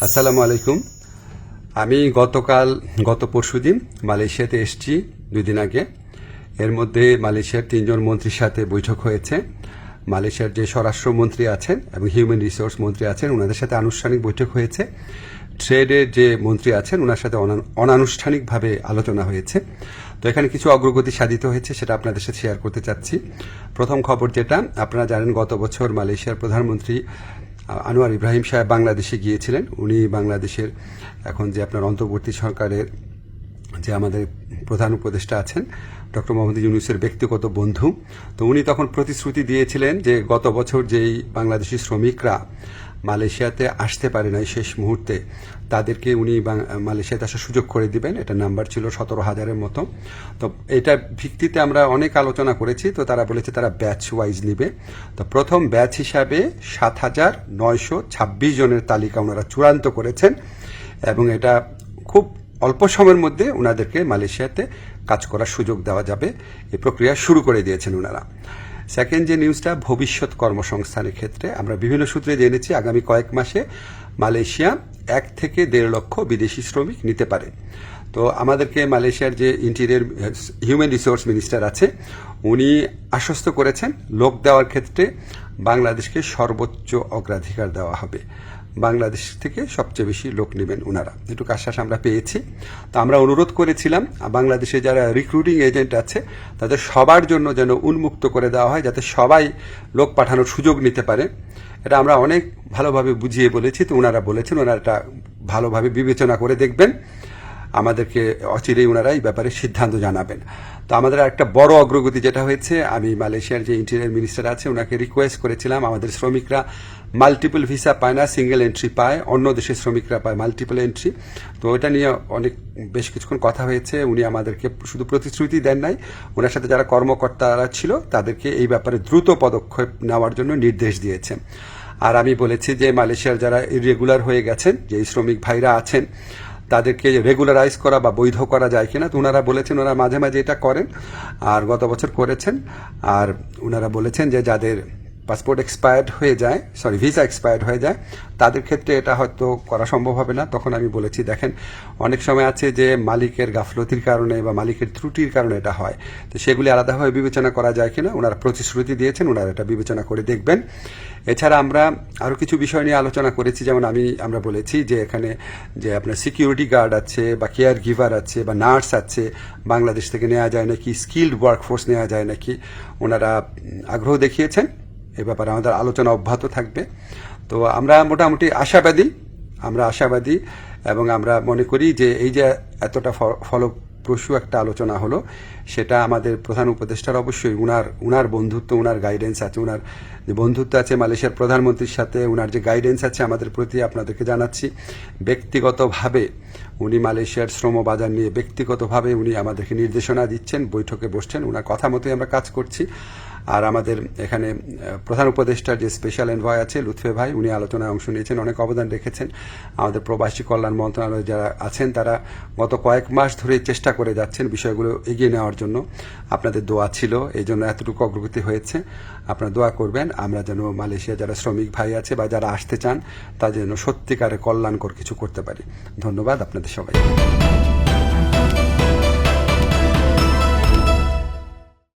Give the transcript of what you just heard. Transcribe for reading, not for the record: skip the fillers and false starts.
আসসালামু আলাইকুম। আমি গত পরশুদিন মালয়েশিয়াতে এসেছি 2 দিন আগে। এর মধ্যে মালয়েশিয়ার 3 জন মন্ত্রীর সাথে বৈঠক হয়েছে। মালয়েশিয়ার যে স্বরাষ্ট্রমন্ত্রী আছেন এবং হিউম্যান রিসোর্স মন্ত্রী আছেন ওনাদের সাথে আনুষ্ঠানিক বৈঠক হয়েছে। ট্রেডের যে মন্ত্রী আছেন ওনার সাথে অনানুষ্ঠানিকভাবে আলোচনা হয়েছে। তো এখানে কিছু অগ্রগতি সাধিত হয়েছে, সেটা আপনাদের সাথে শেয়ার করতে চাচ্ছি। প্রথম খবর যেটা, আপনারা জানেন গত বছর মালয়েশিয়ার প্রধানমন্ত্রী আনোয়ার ইব্রাহিম সাহেব বাংলাদেশে গিয়েছিলেন। উনি বাংলাদেশের এখন যে আপনার অন্তর্বর্তী সরকারের যে আমাদের প্রধান উপদেষ্টা আছেন ডক্টর মোহাম্মদ ইউনূসের ব্যক্তিগত বন্ধু। তো উনি তখন প্রতিশ্রুতি দিয়েছিলেন যে গত বছর যেই বাংলাদেশি শ্রমিকরা মালয়েশিয়াতে আসতে পারে নাই শেষ মুহূর্তে, তাদেরকে উনি মালয়েশিয়াতে আসার সুযোগ করে দিবেন। এটা নাম্বার ছিল 17,000-এর মতো। তো এটা ভিত্তিতে আমরা অনেক আলোচনা করেছি। তো তারা বলেছে তারা ব্যাচ ওয়াইজ নিবে। তো প্রথম ব্যাচ হিসাবে 7,926 জনের তালিকা ওনারা চূড়ান্ত করেছেন এবং এটা খুব অল্প সময়ের মধ্যে ওনাদেরকে মালয়েশিয়াতে কাজ করার সুযোগ দেওয়া যাবে, এই প্রক্রিয়া শুরু করে দিয়েছেন ওনারা। সেকেন্ড যে নিউজটা, ভবিষ্যৎ কর্মসংস্থানের ক্ষেত্রে আমরা বিভিন্ন সূত্রে জেনেছি আগামী কয়েক মাসে মালয়েশিয়া 1 থেকে 1.5 লক্ষ বিদেশি শ্রমিক নিতে পারে। তো আমাদেরকে মালয়েশিয়ার যে ইন্টেরিয়র হিউম্যান রিসোর্স মিনিস্টার আছে উনি আশ্বস্ত করেছেন লোক দেওয়ার ক্ষেত্রে বাংলাদেশকে সর্বোচ্চ অগ্রাধিকার দেওয়া হবে। বাংলাদেশ থেকে সবচেয়ে বেশি লোক নেবেন ওনারা, এটুকু আশ্বাস আমরা পেয়েছি। তো আমরা অনুরোধ করেছিলাম বাংলাদেশে যারা রিক্রুটিং এজেন্ট আছে তাদের সবার জন্য যেন উন্মুক্ত করে দেওয়া হয়, যাতে সবাই লোক পাঠানোর সুযোগ নিতে পারে। এটা আমরা অনেক ভালোভাবে বুঝিয়ে বলেছি। তো ওনারা বলেছেন ওনারা এটা ভালোভাবে বিবেচনা করে দেখবেন, আমাদেরকে অচিরেই ওনারা এই ব্যাপারে সিদ্ধান্ত জানাবেন। তো আমাদের একটা বড় অগ্রগতি যেটা হয়েছে, আমি মালয়েশিয়ার যে ইন্টেরিয়র মিনিস্টার আছে ওনাকে রিকোয়েস্ট করেছিলাম, আমাদের শ্রমিকরা মাল্টিপল ভিসা পায় না, সিঙ্গেল এন্ট্রি পায়, অন্য দেশের শ্রমিকরা পায় মাল্টিপল এন্ট্রি। তো ওটা নিয়ে বেশ কিছুক্ষণ কথা হয়েছে। উনি আমাদেরকে শুধু প্রতিশ্রুতি দেন নাই, ওনার সাথে যারা কর্মকর্তারা ছিল তাদেরকে এই ব্যাপারে দ্রুত পদক্ষেপ নেওয়ার জন্য নির্দেশ দিয়েছেন। আর আমি বলেছি যে মালয়েশিয়ার যারা ইরেগুলার হয়ে গেছেন, যে শ্রমিক ভাইরা আছেন, তাদেরকে রেগুলারাইজ করা বা বৈধ করা যায় কিনা। তো ওনারা বলেছেন ওনারা মাঝে মাঝে এটা করেন, আর গত বছর করেছেন। আর ওনারা বলেছেন যে যাদের পাসপোর্ট এক্সপায়ার্ড হয়ে যায়, ভিসা এক্সপায়ার্ড হয়ে যায়, তাদের ক্ষেত্রে এটা হয়তো করা সম্ভব হবে না। তখন আমি বলেছি দেখেন অনেক সময় আছে যে মালিকের গাফলতির কারণে বা মালিকের ত্রুটির কারণে এটা হয়, তো সেগুলি আলাদাভাবে বিবেচনা করা যায় কিনা। ওনারা প্রতিশ্রুতি দিয়েছেন, ওনারা এটা বিবেচনা করে দেখবেন। এছাড়া আমরা আরও কিছু বিষয় নিয়ে আলোচনা করেছি, যেমন আমরা বলেছি যে এখানে যে আপনার সিকিউরিটি গার্ড আছে বা কেয়ার গিভার আছে বা নার্স আছে, বাংলাদেশ থেকে নেওয়া যায় নাকি, স্কিল্ড ওয়ার্কফোর্স নেওয়া যায় নাকি। ওনারা আগ্রহ দেখিয়েছেন, এ ব্যাপারে আমাদের আলোচনা অব্যাহত থাকবে। তো আমরা মোটামুটি আশাবাদী এবং আমরা মনে করি যে এই যে এতটা ফলপ্রসূ একটা আলোচনা হলো, সেটা আমাদের প্রধান উপদেষ্টার অবশ্যই উনার বন্ধুত্ব, উনার গাইডেন্স আছে, উনার যে বন্ধুত্ব আছে মালয়েশিয়ার প্রধানমন্ত্রীর সাথে, উনার যে গাইডেন্স আছে আমাদের প্রতি, আপনাদেরকে জানাচ্ছি। ব্যক্তিগতভাবে উনি মালয়েশিয়ার শ্রম বাজার নিয়ে ব্যক্তিগতভাবে উনি আমাদেরকে নির্দেশনা দিচ্ছেন, বৈঠকে বসছেন, ওনার কথা মতোই আমরা কাজ করছি। আর আমাদের এখানে প্রধান উপদেষ্টার যে স্পেশাল এনভয় আছে লুৎফে ভাই, উনি আলোচনায় অংশ নিয়েছেন, অনেক অবদান রেখেছেন। আমাদের প্রবাসী কল্যাণ মন্ত্রণালয়ে যারা আছেন তারা গত কয়েক মাস ধরে চেষ্টা করে যাচ্ছেন বিষয়গুলো এগিয়ে নেওয়ার জন্য। আপনাদের দোয়া ছিল, এই জন্য এতটুকু অগ্রগতি হয়েছে। আপনারা দোয়া করবেন আমরা যেন মালয়েশিয়া যারা শ্রমিক ভাই আছে বা যারা আসতে চান তাদের যেন সত্যিকারে কল্যাণকর কিছু করতে পারি। ধন্যবাদ আপনাদের সবাই।